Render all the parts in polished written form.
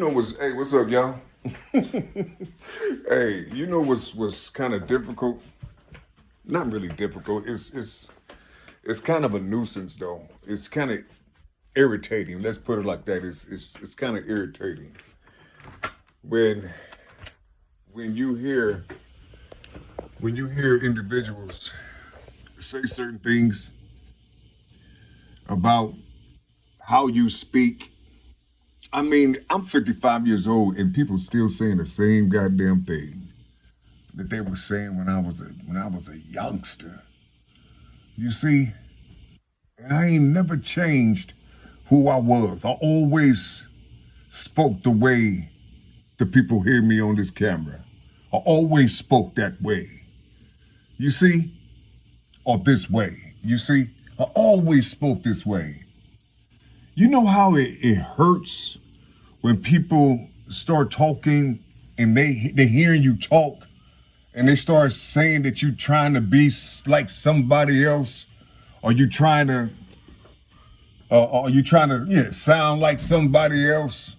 Hey, what's up, y'all? Hey, what's kind of difficult? Not really difficult. It's kind of a nuisance though. It's kind of irritating. Let's put it like that. It's kind of irritating when when you hear when you hear individuals say certain things about how you speak. I mean, I'm 55 years old and people still saying the same goddamn thing that they were saying when I was a youngster. You see, and I ain't never changed who I was. I always spoke the way the people hear me on this camera. I always spoke that way. You see, or this way. You see, I always spoke this way. You know how it hurts when people start talking and they hearing you talk and they start saying that you trying to be like somebody else, or you trying to sound like somebody else.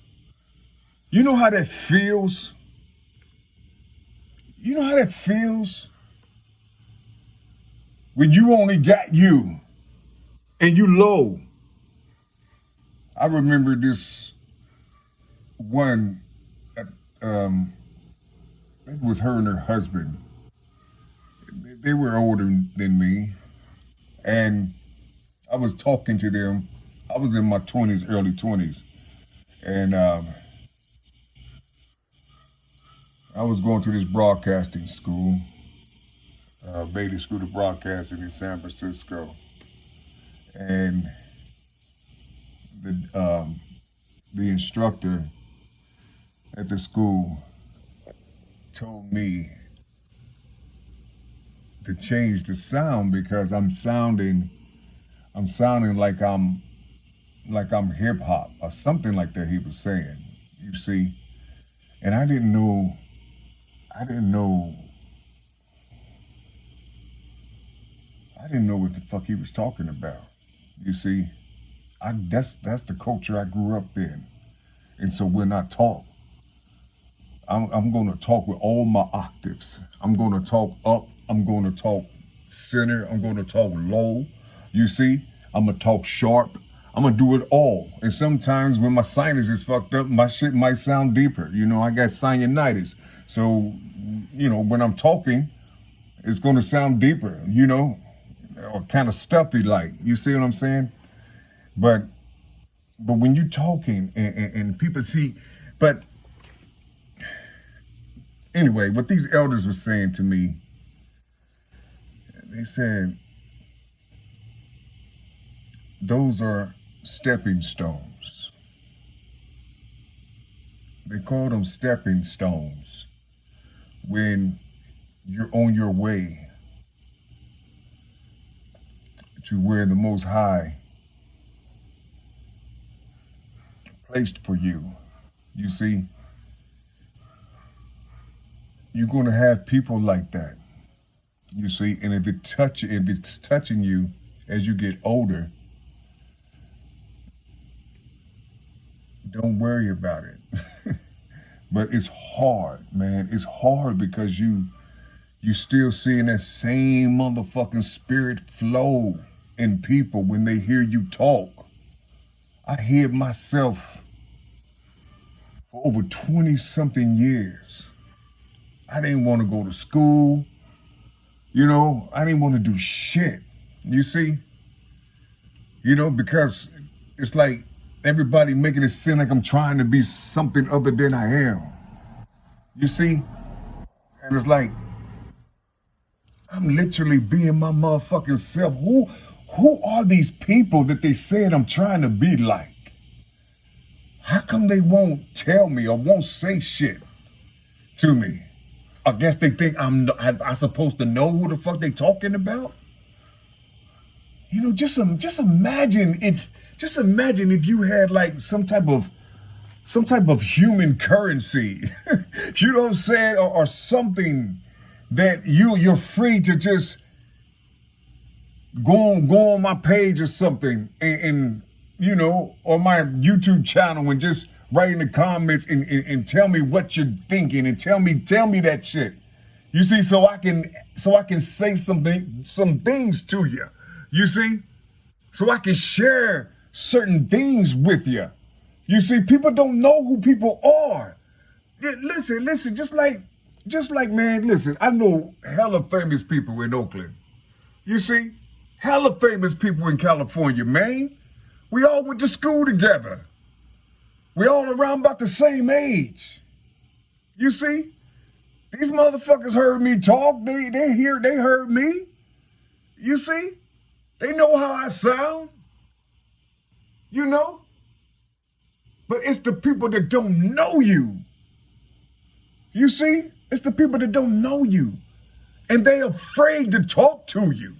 You know how that feels? You know how that feels when you only got you and you low. I remember this one, um, it was her and her husband. They were older than me, and I was talking to them. I was in my 20s, early 20s, and I was going to this broadcasting school, Bailey School of Broadcasting in San Francisco, and the instructor at the school told me to change the sound because I'm sounding like I'm hip hop or something like that he was saying. You see, and I didn't know I didn't know what the fuck he was talking about. You see, that's the culture I grew up in. And so when I talk, I'm going to talk with all my octaves. I'm going to talk up. I'm going to talk center. I'm going to talk low. You see, I'm going to talk sharp. I'm going to do it all. And sometimes when my sinus is fucked up, my shit might sound deeper. You know, I got sinusitis. So, when I'm talking, it's going to sound deeper, or kind of stuffy like. You see what I'm saying? But when you talking and people see, but anyway, what these elders were saying to me, they said, those are stepping stones. They call them stepping stones when you're on your way to where the Most High placed for you. You see, you're going to have people like that. You see, and if it's touching you as you get older, don't worry about it. But it's hard, man. It's hard because you still seeing that same motherfucking spirit flow in people when they hear you talk. I hear myself for over 20 something years. I didn't want to go to school. I didn't want to do shit. You see? Because it's like everybody making it seem like I'm trying to be something other than I am. You see? And it's like I'm literally being my motherfucking self. Who are these people that they said I'm trying to be like? How come they won't tell me or won't say shit to me? I guess they think I supposed to know who the fuck they talking about. Just imagine if you had like some type of human currency, you know what I'm saying, or something that you're free to just go on my page or something and or my YouTube channel and just write in the comments and tell me what you're thinking and tell me that shit. You see, so I can say some things to you. You see, so I can share certain things with you. You see, people don't know who people are. Yeah, listen, just like man, listen, I know hella famous people in Oakland. You see, hella famous people in California, man. We all went to school together. We all around about the same age. You see, these motherfuckers heard me talk. They heard me. You see, they know how I sound. You know, but it's the people that don't know you. You see, it's the people that don't know you, and they're afraid to talk to you.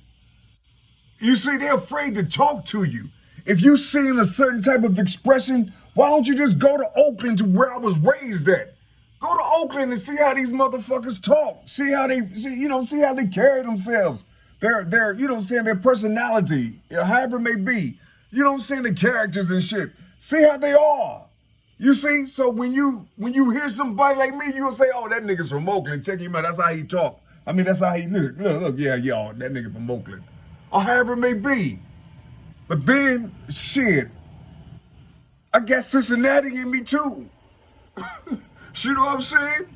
You see, they're afraid to talk to you. If you seen a certain type of expression, why don't you just go to Oakland, to where I was raised at? Go to Oakland and see how these motherfuckers talk. See how they carry themselves. Their you know what I'm saying, their personality, however it may be. You know what I'm saying, the characters and shit. See how they are. You see, so when you hear somebody like me, you'll say, oh, that nigga's from Oakland. Check him out. That's how he talk. I mean, that's how he look. Look, yeah, that nigga from Oakland. Or however it may be. But then, shit, I got Cincinnati in me too. You know what I'm saying?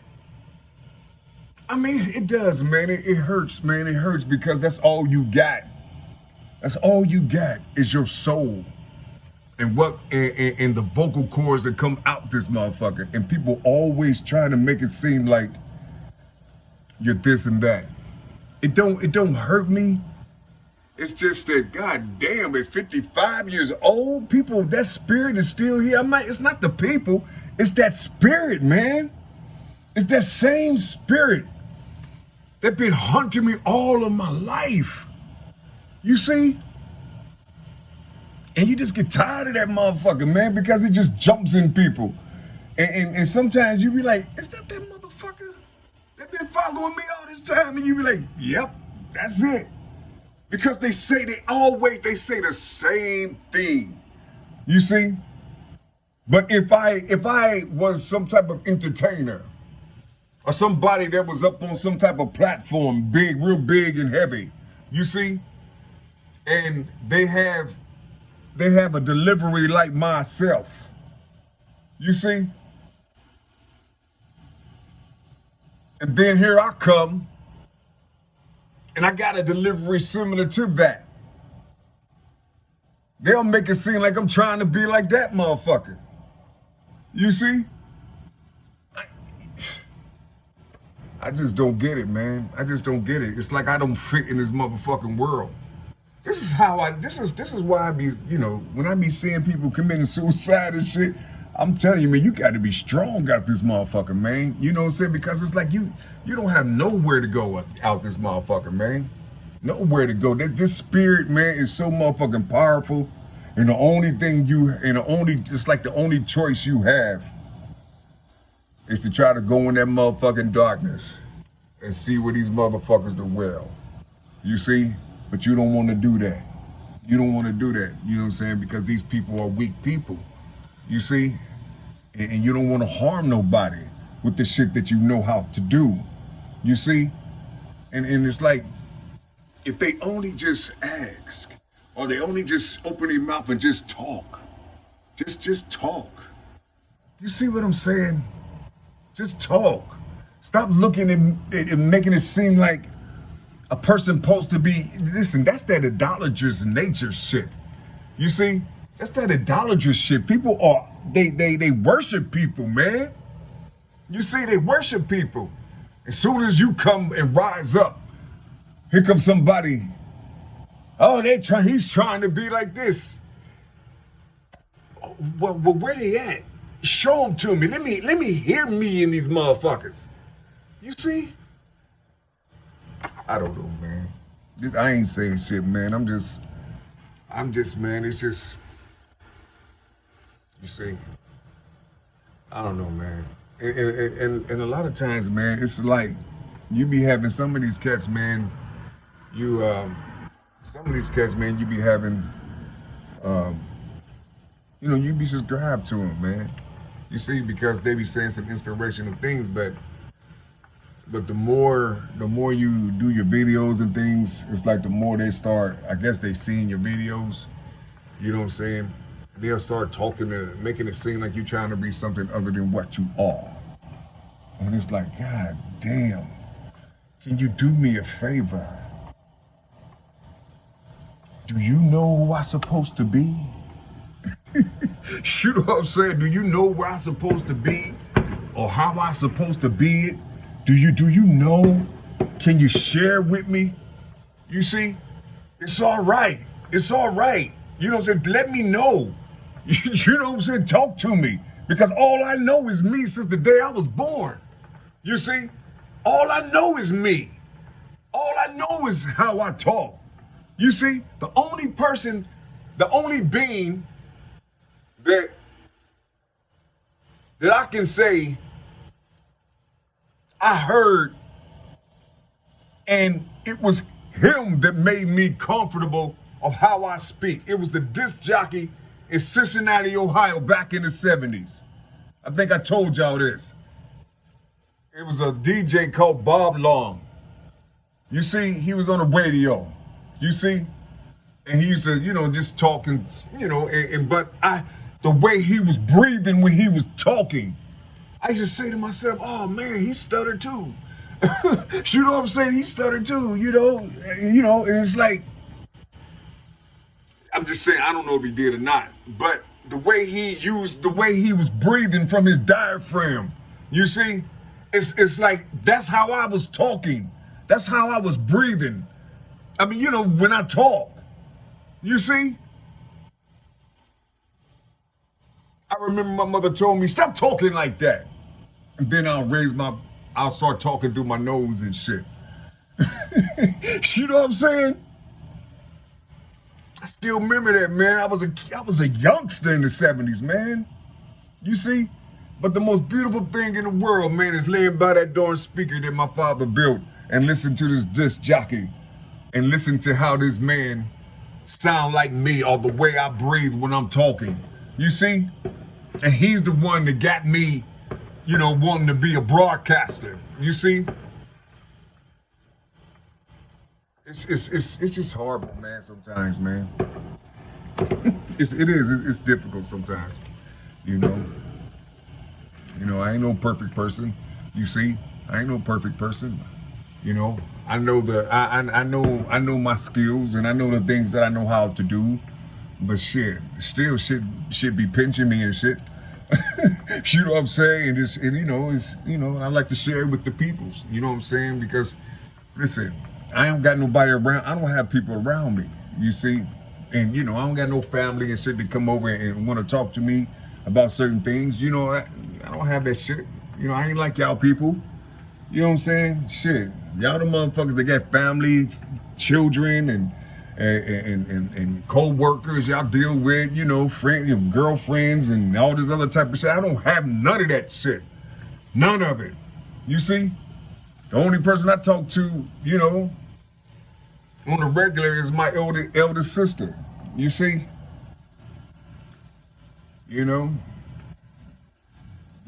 I mean, it does, man. It hurts, man. It hurts because that's all you got. That's all you got is your soul. And and the vocal cords that come out this motherfucker. And people always trying to make it seem like you're this and that. It don't hurt me. It's just that, god damn, at 55 years old, people, that spirit is still here. It's not the people, it's that spirit, man. It's that same spirit that been haunting me all of my life. You see? And you just get tired of that motherfucker, man, because it just jumps in people. And sometimes you be like, is that motherfucker that been following me all this time? And you be like, yep, that's it. Because they say the same thing. You see? But if I was some type of entertainer, or somebody that was up on some type of platform, big, real big and heavy, you see? And they have a delivery like myself. You see? And then here I come, and I got a delivery similar to that. They'll make it seem like I'm trying to be like that motherfucker. You see? I just don't get it, man. I just don't get it. It's like I don't fit in this motherfucking world. This is why I be, you know, when I be seeing people committing suicide and shit, I'm telling you, man, you got to be strong out this motherfucker, man. You know what I'm saying? Because it's like you don't have nowhere to go out this motherfucker, man. Nowhere to go. This spirit, man, is so motherfucking powerful. And it's like the only choice you have is to try to go in that motherfucking darkness and see where these motherfuckers dwell. You see? But you don't want to do that. You don't want to do that. You know what I'm saying? Because these people are weak people. You see? And you don't want to harm nobody with the shit that you know how to do. You see? And it's like, if they only just ask, or they only just open their mouth and just talk. Just talk. You see what I'm saying? Just talk. Stop looking and making it seem like a person supposed to be, listen, that's that idolatrous nature shit. You see? That's that idolatrous shit. People are, they worship people, man. You see, they worship people. As soon as you come and rise up, here comes somebody, oh, he's trying to be like this. Well, where they at? Show them to me. Let me hear me in these motherfuckers. You see? I don't know, man. I ain't saying shit, man. I'm just, man, it's just, you see, I don't know, man. And a lot of times, man, it's like, you be having some of these cats, man, you be having, you know, you be subscribed to them, man. You see, because they be saying some inspirational things, but the more you do your videos and things, it's like the more they start, I guess they seeing your videos, you know what I'm saying? They'll start talking and making it seem like you're trying to be something other than what you are. And it's like, God damn, can you do me a favor? Do you know who I'm supposed to be? You know what I'm saying? Do you know where I'm supposed to be? Or how I'm supposed to be it? Do you know? Can you share with me? You see? It's all right. It's all right. You know what I'm saying? Let me know. You know what I'm saying? Talk to me. Because all I know is me since the day I was born. You see? All I know is me. All I know is how I talk. You see? The only person, the only being that I can say I heard, and it was him that made me comfortable of how I speak. It was the disc jockey in Cincinnati, Ohio, back in the 70s. I think I told y'all this. It was a DJ called Bob Long. You see, he was on the radio. You see? And he used to, you know, just talking, you know, but the way he was breathing when he was talking, I just say to myself, oh man, he stuttered too. You know what I'm saying? He stuttered too, you know, and it's like, I'm just saying, I don't know if he did or not, but the way he was breathing from his diaphragm, you see, it's like, that's how I was talking. That's how I was breathing. I mean, you know, when I talk, you see? I remember my mother told me, stop talking like that. And then I'll start talking through my nose and shit. You know what I'm saying? I still remember that, man. I was a youngster in the 70s, man. You see? But the most beautiful thing in the world, man, is laying by that darn speaker that my father built and listen to this disc jockey and listen to how this man sound like me or the way I breathe when I'm talking. You see? And he's the one that got me, you know, wanting to be a broadcaster. You see? It's just horrible, man, sometimes, man. It's difficult sometimes, you know. You know, I ain't no perfect person. You see? I ain't no perfect person. You know, I know I know my skills and I know the things that I know how to do. But shit, still shit be pinching me and shit. You know what I'm saying? And I like to share it with the peoples. You know what I'm saying? Because listen, I ain't got nobody around. I don't have people around me. You see? And you know, I don't got no family and shit to come over and want to talk to me about certain things. You know, I don't have that shit. You know, I ain't like y'all people. You know what I'm saying? Shit, y'all the motherfuckers that got family, children, and co-workers y'all deal with, you know, friends, girlfriends, and all this other type of shit. I don't have none of that shit. None of it. You see? The only person I talk to, you know, on the regular is my elder sister. You see? You know?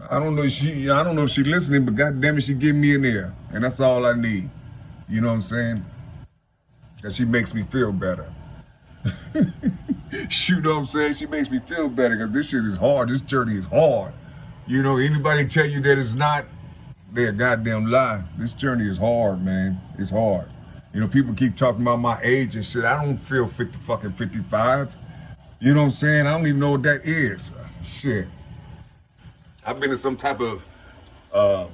I don't know if she's listening, but goddamn it, she give me an ear. And that's all I need. You know what I'm saying? Cause she makes me feel better. You know what I'm saying? She makes me feel better because this shit is hard. This journey is hard. You know, anybody tell you that it's not, they're a goddamn lie. This journey is hard, man. It's hard. You know, people keep talking about my age and shit. I don't feel 55. You know what I'm saying? I don't even know what that is. Shit. I've been in some type of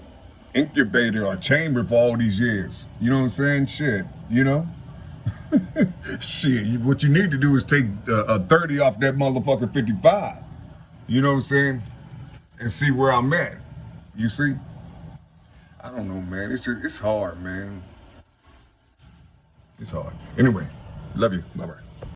incubator or chamber for all these years. You know what I'm saying? Shit, you know? Shit, what you need to do is take a 30 off that motherfucker 55. You know what I'm saying? And see where I'm at. You see? I don't know, man. It's hard, man. It's hard. Anyway, love you. Bye-bye.